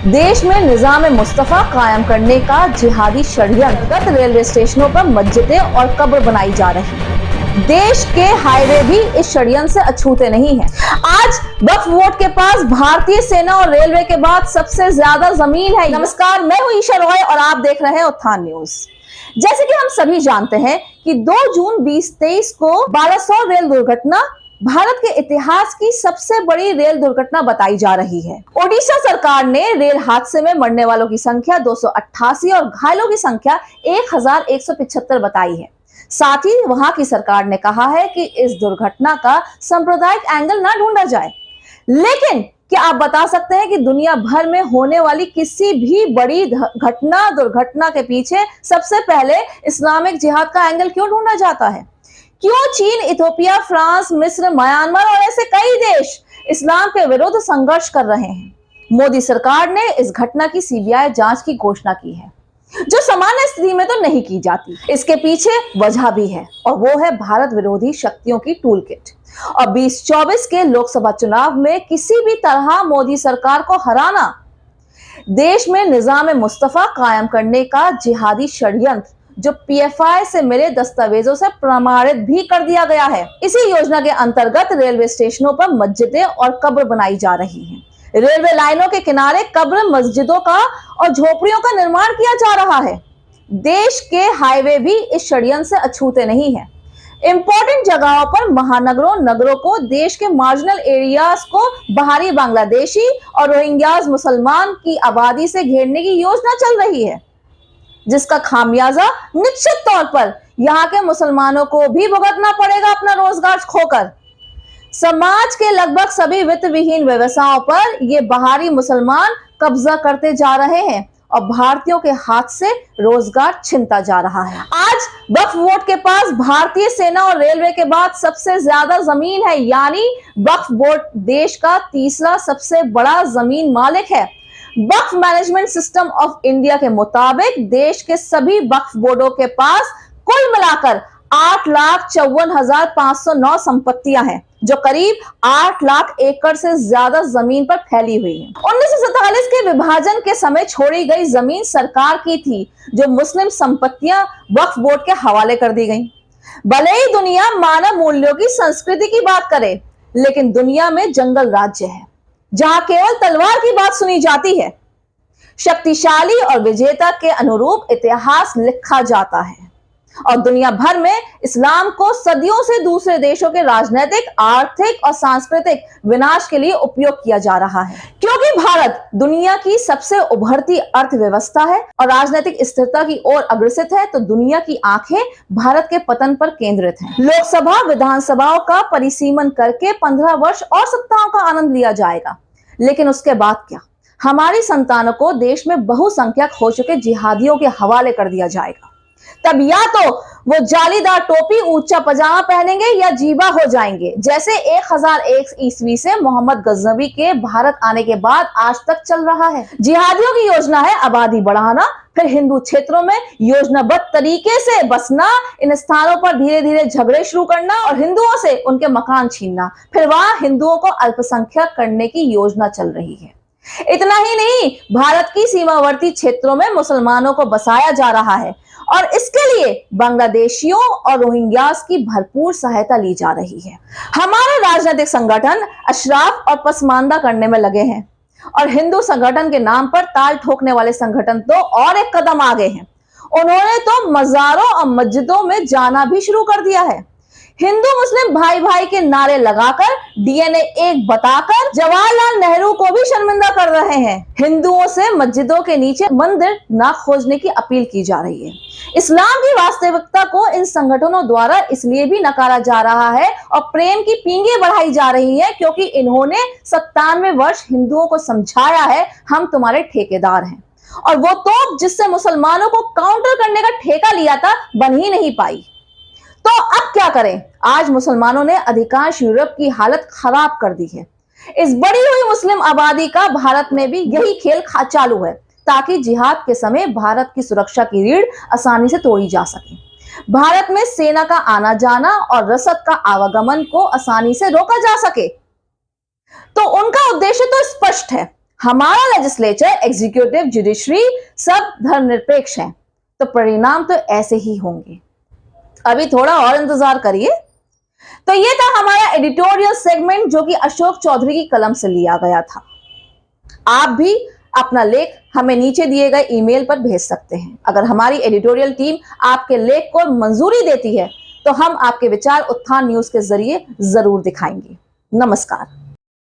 देश में निजाम मुस्तफा कायम करने का जिहादी षड्यंत्र, रेलवे स्टेशनों पर मस्जिदें और कब्र बनाई जा रही है। देश के हाईवे भी इस षड्यंत्र से अछूते नहीं हैं। आज वक्फ बोर्ड के पास भारतीय सेना और रेलवे के बाद सबसे ज्यादा जमीन है। नमस्कार, मैं हूं ईशा रॉय और आप देख रहे हैं उत्थान न्यूज। जैसे कि हम सभी जानते हैं कि 2 जून 2023 को बालासोर रेल दुर्घटना भारत के इतिहास की सबसे बड़ी रेल दुर्घटना बताई जा रही है। ओडिशा सरकार ने रेल हादसे में मरने वालों की संख्या 288 और घायलों की संख्या 1175 बताई है। साथ ही वहां की सरकार ने कहा है कि इस दुर्घटना का सांप्रदायिक एंगल न ढूंढा जाए। लेकिन क्या आप बता सकते हैं कि दुनिया भर में होने वाली किसी भी बड़ी दुर्घटना के पीछे सबसे पहले इस्लामिक जिहाद का एंगल क्यों ढूंढा जाता है? क्यों चीन, इथियोपिया, फ्रांस, मिस्र, म्यांमार और ऐसे कई देश इस्लाम के विरुद्ध संघर्ष कर रहे हैं? मोदी सरकार ने इस घटना की सीबीआई जांच की घोषणा की है, जो सामान्य स्थिति में तो नहीं की जाती। इसके पीछे वजह भी है और वो है भारत विरोधी शक्तियों की टूल किट। और 2024 के लोकसभा चुनाव में किसी भी तरह मोदी सरकार को हराना देश में निजाम मुस्तफा कायम करने का जिहादी षड्यंत्र, जो पीएफआई से मिले दस्तावेजों से प्रमाणित भी कर दिया गया है। इसी योजना के अंतर्गत रेलवे स्टेशनों पर मस्जिदें और कब्र बनाई जा रही हैं। रेलवे लाइनों के किनारे कब्र, मस्जिदों का और झोपड़ियों का निर्माण किया जा रहा है। देश के हाईवे भी इस षड्यंत्र से अछूते नहीं है। इंपॉर्टेंट जगहों पर महानगरों, नगरों को, देश के मार्जिनल एरियाज को बाहरी बांग्लादेशी और रोहिंग्याज मुसलमान की आबादी से घेरने की योजना चल रही है, जिसका खामियाजा निश्चित तौर पर यहाँ के मुसलमानों को भी भुगतना पड़ेगा अपना रोजगार खोकर। समाज के लगभग सभी वित्त विहीन व्यवसायों पर ये बाहरी मुसलमान कब्जा करते जा रहे हैं और भारतीयों के हाथ से रोजगार छिनता जा रहा है। आज वक्फ बोर्ड के पास भारतीय सेना और रेलवे के बाद सबसे ज्यादा जमीन है, यानी वक्फ बोर्ड देश का तीसरा सबसे बड़ा जमीन मालिक है। वक्फ मैनेजमेंट सिस्टम ऑफ इंडिया के मुताबिक देश के सभी वक्फ बोर्डों के पास कुल मिलाकर 8,54,509 संपत्तियां हैं, जो करीब 8 लाख एकड़ से ज्यादा जमीन पर फैली हुई है। 1947 के विभाजन के समय छोड़ी गई जमीन सरकार की थी, जो मुस्लिम संपत्तियां वक्फ बोर्ड के हवाले कर दी गई। भले ही दुनिया मानव मूल्यों की संस्कृति की बात करे, लेकिन दुनिया में जंगल राज्य है जहां केवल तलवार की बात सुनी जाती है। शक्तिशाली और विजेता के अनुरूप इतिहास लिखा जाता है और दुनिया भर में इस्लाम को सदियों से दूसरे देशों के राजनीतिक, आर्थिक और सांस्कृतिक विनाश के लिए उपयोग किया जा रहा है। क्योंकि भारत दुनिया की सबसे उभरती अर्थव्यवस्था है और राजनीतिक स्थिरता की ओर अग्रसर है, तो दुनिया की आंखें भारत के पतन पर केंद्रित हैं। लोकसभा, विधानसभाओं का परिसीमन करके 15 वर्ष और सत्ताओं का आनंद लिया जाएगा, लेकिन उसके बाद क्या? हमारी संतानों को देश में बहुसंख्यक हो चुके जिहादियों के हवाले कर दिया जाएगा। तब या तो वो जालीदार टोपी, ऊंचा पजामा पहनेंगे या जीवा हो जाएंगे, जैसे 1001 ईस्वी से मोहम्मद गजनवी के भारत आने के बाद आज तक चल रहा है। जिहादियों की योजना है आबादी बढ़ाना, फिर हिंदू क्षेत्रों में योजनाबद्ध तरीके से बसना, इन स्थानों पर धीरे धीरे झगड़े शुरू करना और हिंदुओं से उनके मकान छीनना, फिर वहां हिंदुओं को अल्पसंख्यक करने की योजना चल रही है। इतना ही नहीं, भारत की सीमावर्ती क्षेत्रों में मुसलमानों को बसाया जा रहा है और इसके लिए बांग्लादेशियों और रोहिंग्यास की भरपूर सहायता ली जा रही है। हमारे राजनीतिक संगठन अशराफ और पसमानदा करने में लगे हैं और हिंदू संगठन के नाम पर ताल ठोकने वाले संगठन तो और एक कदम आगे हैं। उन्होंने तो मजारों और मस्जिदों में जाना भी शुरू कर दिया है। हिंदू मुस्लिम भाई भाई के नारे लगाकर, डीएनए एक बताकर जवाहरलाल नेहरू को भी शर्मिंदा कर रहे हैं। हिंदुओं से मस्जिदों के नीचे मंदिर ना खोजने की अपील की जा रही है। इस्लाम की वास्तविकता को इन संगठनों द्वारा इसलिए भी नकारा जा रहा है और प्रेम की पींगे बढ़ाई जा रही है, क्योंकि इन्होंने 97 वर्ष हिंदुओं को समझाया है हम तुम्हारे ठेकेदार हैं, और वो तोप जिससे मुसलमानों को काउंटर करने का ठेका लिया था, बन ही नहीं पाई। तो अब क्या करें? आज मुसलमानों ने अधिकांश यूरोप की हालत खराब कर दी है। इस बढ़ी हुई मुस्लिम आबादी का भारत में भी यही खेल चालू है, ताकि जिहाद के समय भारत की सुरक्षा की रीढ़ आसानी से तोड़ी जा सके। भारत में सेना का आना जाना और रसद का आवागमन को आसानी से रोका जा सके। तो उनका उद्देश्य तो स्पष्ट है, हमारा लेजिस्लेचर, एग्जीक्यूटिव, जुडिशरी सब धर्मनिरपेक्ष हैं, तो परिणाम तो ऐसे ही होंगे। अभी थोड़ा और इंतजार करिए। तो ये था हमारा एडिटोरियल सेगमेंट जो कि अशोक चौधरी की कलम से लिया गया था। आप भी अपना लेख हमें नीचे दिए गए ईमेल पर भेज सकते हैं। अगर हमारी एडिटोरियल टीम आपके लेख को मंजूरी देती है तो हम आपके विचार उत्थान न्यूज के जरिए जरूर दिखाएंगे। नमस्कार।